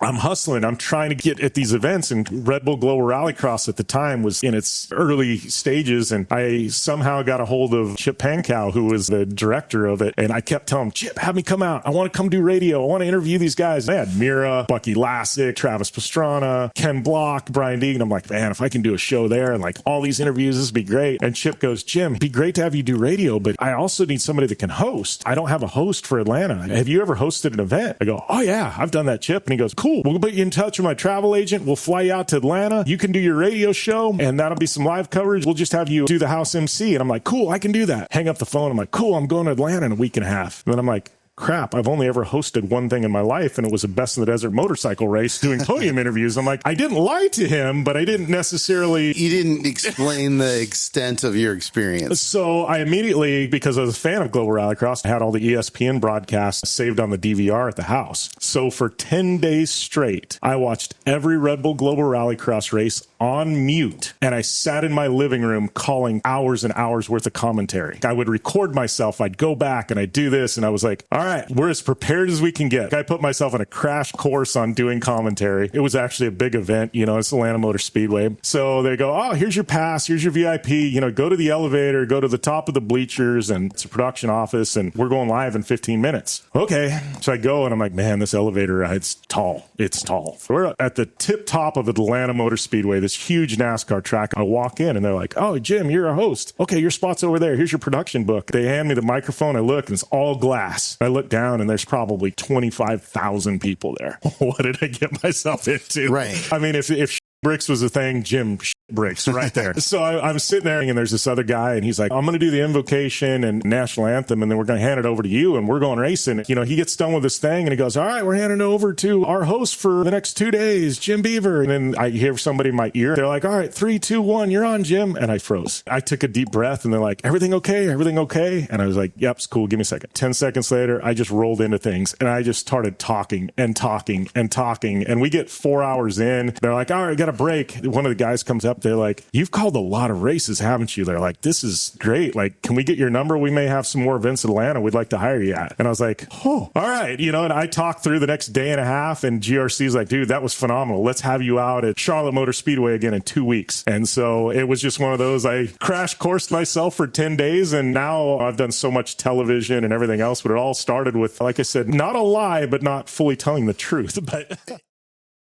I'm hustling. I'm trying to get at these events, and Red Bull Global Rallycross at the time was in its early stages. And I somehow got a hold of Chip Pankow, who was the director of it. And I kept telling him, Chip, have me come out. I want to come do radio. I want to interview these guys. They had Mira, Bucky Lassick, Travis Pastrana, Ken Block, Brian Deegan. I'm like, man, if I can do a show there and like all these interviews, this would be great. And Chip goes, Jim, it'd be great to have you do radio, but I also need somebody that can host. I don't have a host for Atlanta. Have you ever hosted an event? I go, oh yeah, I've done that, Chip. And he goes, cool. We'll put you in touch with my travel agent. We'll fly you out to Atlanta. You can do your radio show and that'll be some live coverage. We'll just have you do the house MC. And I'm like, cool, I can do that. Hang up the phone. I'm like, cool, I'm going to Atlanta in a week and a half. And then I'm like, crap, I've only ever hosted one thing in my life, and it was a Best in the Desert motorcycle race doing podium interviews. I'm like, I didn't lie to him, but I didn't necessarily... You didn't explain the extent of your experience. So I immediately, because I was a fan of Global Rallycross, I had all the ESPN broadcasts saved on the DVR at the house. So for 10 days straight, I watched every Red Bull Global Rallycross race on mute, and I sat in my living room calling hours and hours worth of commentary. I would record myself, I'd go back and I'd do this, and I was like, all right, we're as prepared as we can get. I put myself in a crash course on doing commentary. It was actually a big event, it's Atlanta Motor Speedway. So they go, oh, here's your pass, here's your VIP, go to the elevator, go to the top of the bleachers, and it's a production office, and we're going live in 15 minutes. Okay. So I go, and I'm like, man, this elevator, it's tall. It's tall. So we're at the tip top of Atlanta Motor Speedway, this huge NASCAR track. I walk in, and they're like, oh, Jim, you're a host. Okay, your spot's over there. Here's your production book. They hand me the microphone. I look, and it's all glass. I look down, and there's probably 25,000 people there. What did I get myself into? Right. I mean, if bricks was a thing, Jim bricks right there. So I'm sitting there, and there's this other guy, and he's like, I'm going to do the invocation and national anthem, and then we're going to hand it over to you, and we're going racing. He gets done with this thing, and he goes, all right, we're handing it over to our host for the next 2 days, Jim Beaver. And then I hear somebody in my ear. They're like, all right, 3, 2, 1, you're on, Jim. And I froze. I took a deep breath, and they're like, everything okay? Everything okay? And I was like, yep, it's cool. Give me a second. 10 seconds later, I just rolled into things, and I just started talking and talking and talking. And we get 4 hours in. They're like, all right, got a break. One of the guys comes up. They're like, you've called a lot of races, haven't you? They're like, this is great. Like, can we get your number? We may have some more events in Atlanta we'd like to hire you at. And I was like, oh, all right. And I talked through the next day and a half, and GRC's like, dude, that was phenomenal. Let's have you out at Charlotte Motor Speedway again in 2 weeks. And so it was just one of those, I crash coursed myself for 10 days. And now I've done so much television and everything else, but it all started with, like I said, not a lie, but not fully telling the truth. But